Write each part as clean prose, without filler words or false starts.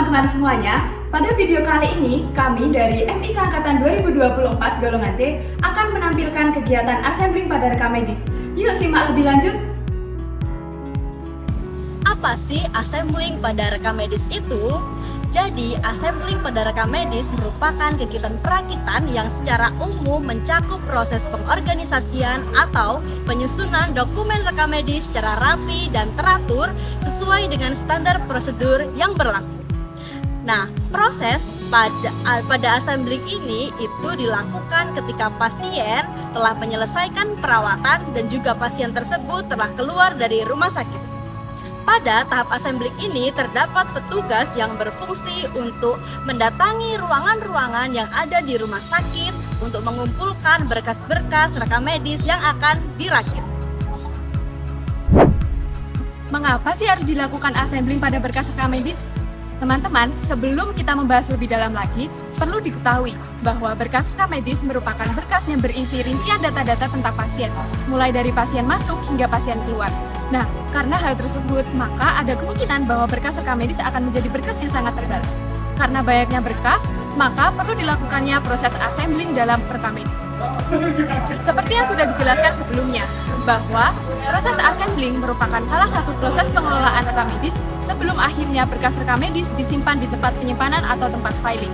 teman-teman semuanya, pada video kali ini kami dari MIK Angkatan 2024 Golongan C akan menampilkan kegiatan assembling pada rekam medis. Yuk simak lebih lanjut. Apa sih assembling pada rekam medis itu? Jadi, assembling pada rekam medis merupakan kegiatan perakitan yang secara umum mencakup proses pengorganisasian atau penyusunan dokumen rekam medis secara rapi dan teratur sesuai dengan standar prosedur yang berlaku. Nah, proses pada assembling ini itu dilakukan ketika pasien telah menyelesaikan perawatan dan juga pasien tersebut telah keluar dari rumah sakit. Pada tahap assembling ini terdapat petugas yang berfungsi untuk mendatangi ruangan-ruangan yang ada di rumah sakit untuk mengumpulkan berkas-berkas rekam medis yang akan dirakit. Mengapa sih harus dilakukan assembling pada berkas rekam medis? Teman-teman, sebelum kita membahas lebih dalam lagi, perlu diketahui bahwa berkas rekam medis merupakan berkas yang berisi rincian data-data tentang pasien, mulai dari pasien masuk hingga pasien keluar. Nah, karena hal tersebut, maka ada kemungkinan bahwa berkas rekam medis akan menjadi berkas yang sangat tebal. Karena banyaknya berkas, maka perlu dilakukannya proses assembling dalam rekam medis. Seperti yang sudah dijelaskan sebelumnya, bahwa proses assembling merupakan salah satu proses pengelolaan rekam medis sebelum akhirnya berkas rekam medis disimpan di tempat penyimpanan atau tempat filing.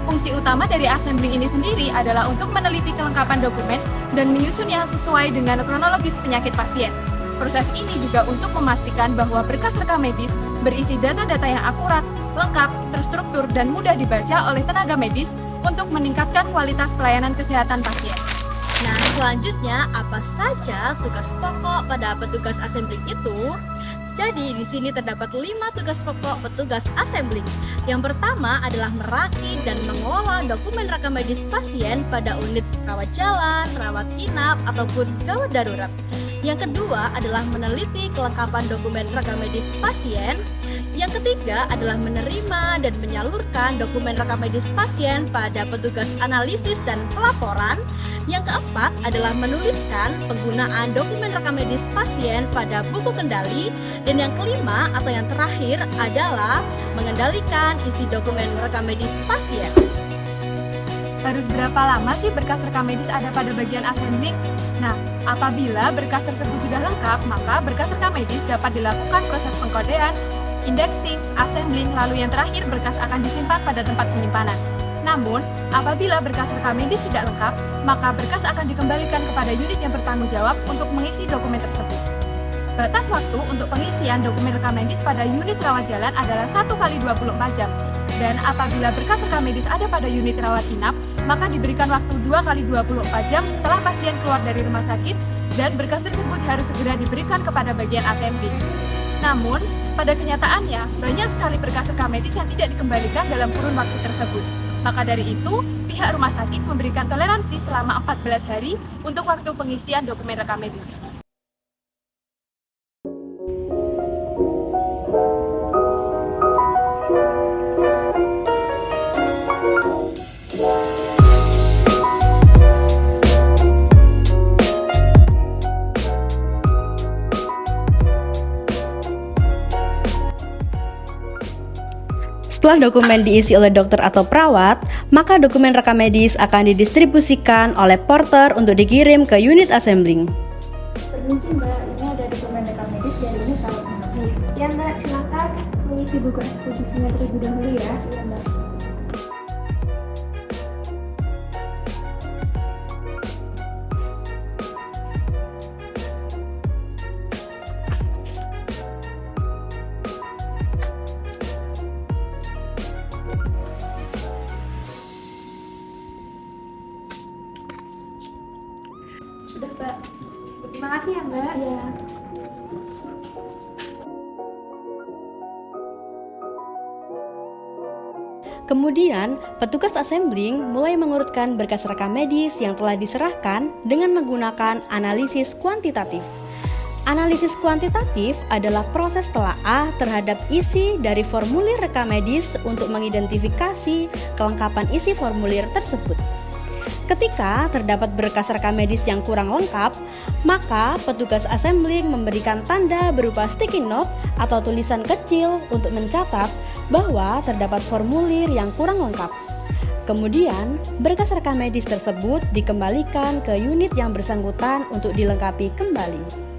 Fungsi utama dari assembling ini sendiri adalah untuk meneliti kelengkapan dokumen dan menyusunnya sesuai dengan kronologis penyakit pasien. Proses ini juga untuk memastikan bahwa berkas rekam medis berisi data-data yang akurat, lengkap, terstruktur, dan mudah dibaca oleh tenaga medis untuk meningkatkan kualitas pelayanan kesehatan pasien. Nah, selanjutnya apa saja tugas pokok pada petugas assembling itu? Jadi, di sini terdapat 5 tugas pokok petugas assembling. Yang pertama adalah merakit dan mengelola dokumen rekam medis pasien pada unit rawat jalan, rawat inap, ataupun gawat darurat. Yang kedua adalah meneliti kelengkapan dokumen rekam medis pasien. Yang ketiga adalah menerima dan menyalurkan dokumen rekam medis pasien pada petugas analisis dan pelaporan. Yang keempat adalah menuliskan penggunaan dokumen rekam medis pasien pada buku kendali. Dan yang kelima atau yang terakhir adalah mengendalikan isi dokumen rekam medis pasien. Harus berapa lama sih berkas rekam medis ada pada bagian assembling? Nah, apabila berkas tersebut sudah lengkap, maka berkas rekam medis dapat dilakukan proses pengkodean, indexing, assembling, lalu yang terakhir berkas akan disimpan pada tempat penyimpanan. Namun, apabila berkas rekam medis tidak lengkap, maka berkas akan dikembalikan kepada unit yang bertanggung jawab untuk mengisi dokumen tersebut. Batas waktu untuk pengisian dokumen rekam medis pada unit rawat jalan adalah 1 kali 24 jam. Dan apabila berkas rekam medis ada pada unit rawat inap, maka diberikan waktu 2 kali 24 jam setelah pasien keluar dari rumah sakit dan berkas tersebut harus segera diberikan kepada bagian assembling. Namun, pada kenyataannya, banyak sekali berkas rekam medis yang tidak dikembalikan dalam kurun waktu tersebut. Maka dari itu, pihak rumah sakit memberikan toleransi selama 14 hari untuk waktu pengisian dokumen rekam medis. Setelah dokumen diisi oleh dokter atau perawat, maka dokumen rekam medis akan didistribusikan oleh porter untuk dikirim ke unit assembling. Permisi Mbak, ini ada dokumen rekam medis dari unit rawat inap. Ya Mbak, silakan mengisi buku ekspedisinya terlebih dahulu ya. Iya Mbak. Sudah Mbak. Terima kasih ya Mbak. Iya. Kemudian, petugas assembling mulai mengurutkan berkas rekam medis yang telah diserahkan dengan menggunakan analisis kuantitatif. Analisis kuantitatif adalah proses telaah terhadap isi dari formulir rekam medis untuk mengidentifikasi kelengkapan isi formulir tersebut. Ketika terdapat berkas rekam medis yang kurang lengkap, maka petugas assembling memberikan tanda berupa sticky note atau tulisan kecil untuk mencatat bahwa terdapat formulir yang kurang lengkap. Kemudian, berkas rekam medis tersebut dikembalikan ke unit yang bersangkutan untuk dilengkapi kembali.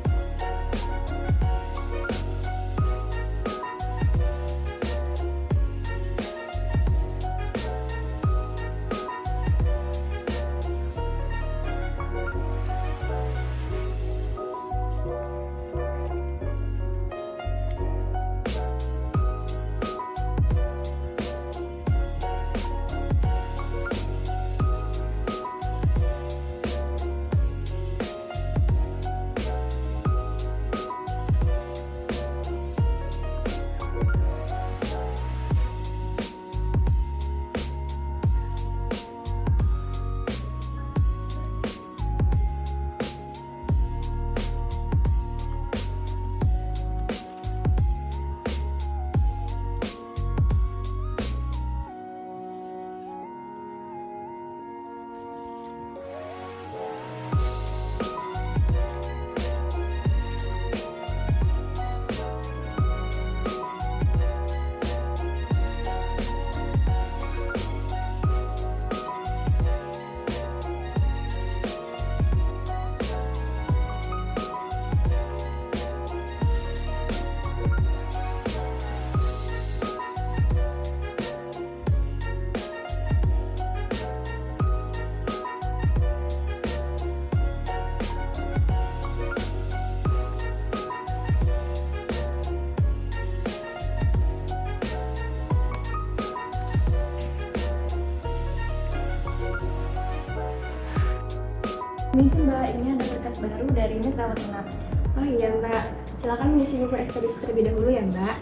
Misi Mbak, ini ada berkas baru dari unit rawat inap. Oh iya Mbak, silakan mengisi buku ekspedisi terlebih dahulu ya Mbak.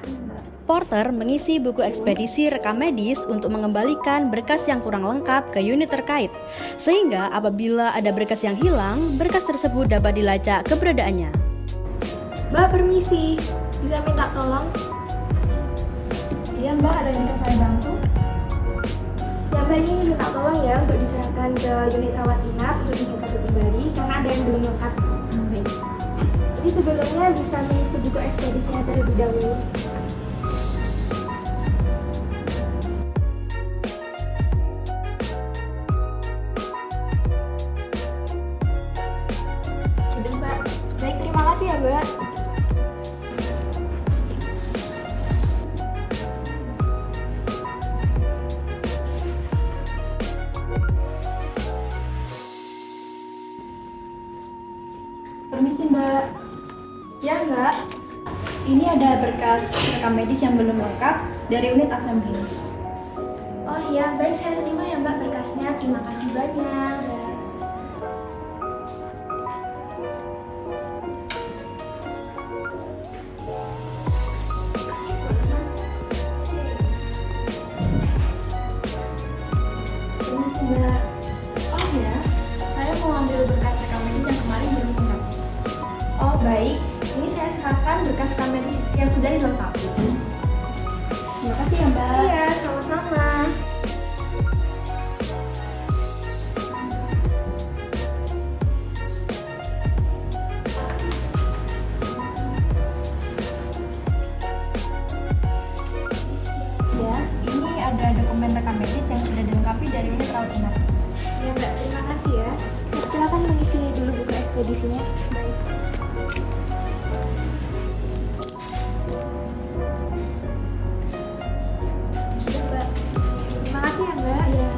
Porter mengisi buku ekspedisi rekam medis untuk mengembalikan berkas yang kurang lengkap ke unit terkait, sehingga apabila ada berkas yang hilang, berkas tersebut dapat dilacak keberadaannya. Mbak, permisi, bisa minta tolong? Iya Mbak, ada yang bisa saya bantu? Ya Mbak, ini minta tolong ya untuk diserahkan ke unit rawat inap untuk dilengkapi kembali karena ada yang belum lengkap. Baik. Jadi sebelumnya bisa mengisi buku ekspedisinya terlebih dahulu. Sudah Mbak. Baik, terima kasih ya Mbak. Permisi Mbak. Ya Mbak, ini ada berkas rekam medis yang belum lengkap dari unit assembly. Oh iya, baik, saya terima ya Mbak berkasnya. Terima kasih banyak. Permisi Mbak. Oh ya, saya mau ambil berkas rekam medis yang kemarin belum lengkap. Oh baik, ini saya serahkan berkas rekam medis yang sudah dilengkapi. Terima kasih ya Mbak. Iya, sama-sama. Ya, ini ada dokumen rekam medis yang sudah dilengkapi dari unit rawat inap. Ya Mbak, terima kasih ya. Silakan mengisi dulu buku ekspedisinya. Baik. Sudah Mbak. Terima kasih ya Mbak. Ya.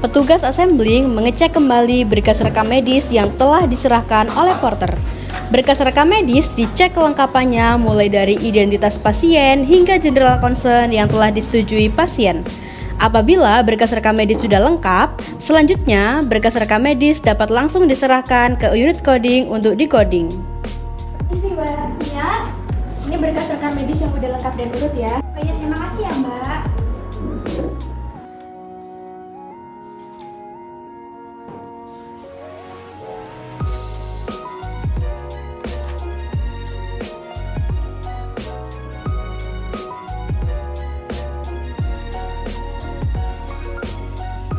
Petugas assembling mengecek kembali berkas rekam medis yang telah diserahkan oleh Porter. Berkas rekam medis dicek kelengkapannya mulai dari identitas pasien hingga general concern yang telah disetujui pasien. Apabila berkas rekam medis sudah lengkap, selanjutnya berkas rekam medis dapat langsung diserahkan ke unit coding untuk decoding. Isi Mbak. Ya. Ini berkas rekam medis yang udah lengkap dan urut ya. Oh iya, terima kasih ya Mbak.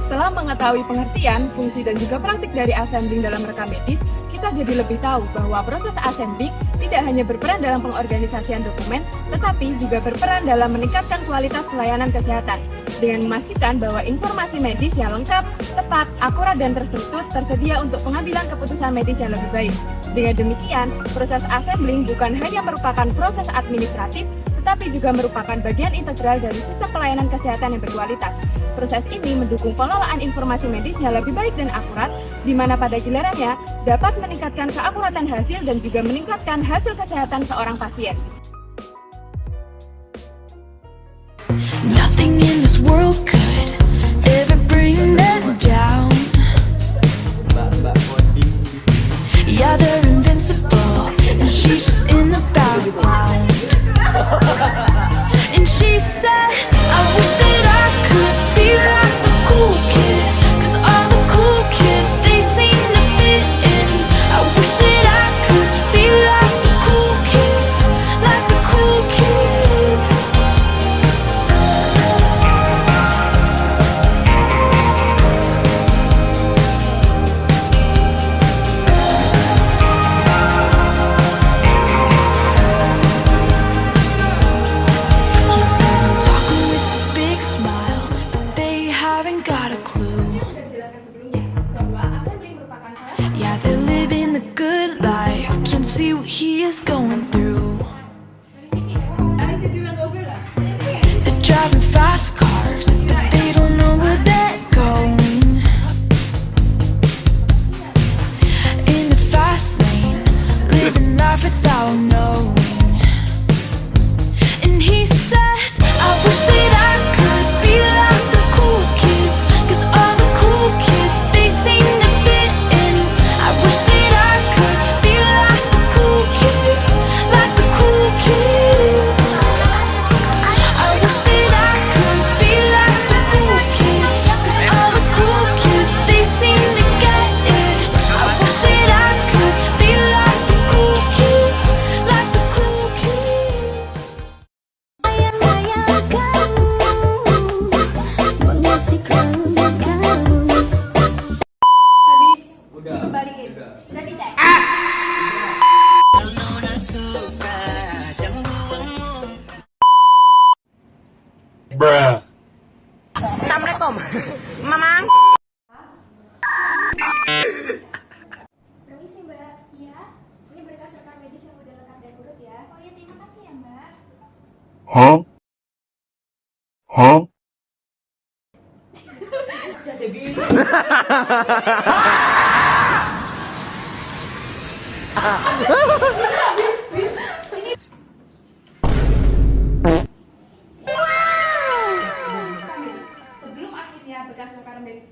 Setelah mengetahui pengertian, fungsi dan juga praktik dari assembling dalam rekam medis, kita jadi lebih tahu bahwa proses assembling tidak hanya berperan dalam pengorganisasian dokumen, tetapi juga berperan dalam meningkatkan kualitas pelayanan kesehatan, dengan memastikan bahwa informasi medis yang lengkap, tepat, akurat, dan terstruktur tersedia untuk pengambilan keputusan medis yang lebih baik. Dengan demikian, proses assembling bukan hanya merupakan proses administratif, tetapi juga merupakan bagian integral dari sistem pelayanan kesehatan yang berkualitas. Proses ini mendukung pengelolaan informasi medis yang lebih baik dan akurat, di mana pada gilirannya dapat meningkatkan keakuratan hasil dan juga meningkatkan hasil kesehatan seorang pasien. Nothing in this world could ever bring them down. Yeah, they're invincible, and she's just in the background. And she says, I wish that I could be like the cool kids, 'cause all the cool kids, they seem to fit in. I wish that I could be like the cool kids, like the cool kids. He says I'm talking with a big smile, but they haven't got a clue. Yeah, they're living the good life, can't see what he is going through. They're driving fast cars, but they don't know where they're going. In the fast lane, living life without knowing. And he says, I wish that I could be like the cool kids, 'cause all the cool kids, they seem to fit in. I wish that I could be like the cool kids, like the cool kids. I wish that I could be like the cool kids, 'cause all the cool kids, they seem to get it. I wish that I could be like the cool kids, like the cool kids. Bruh. Assalamualaikum, Mamang. Permisi Mbak, iya. Ini berkas rekam medis yang udah lengkap dan urut ya. Oh iya, terima kasih ya Mbak. Huh? Huh? Sebelum akhirnya berkas rekam medis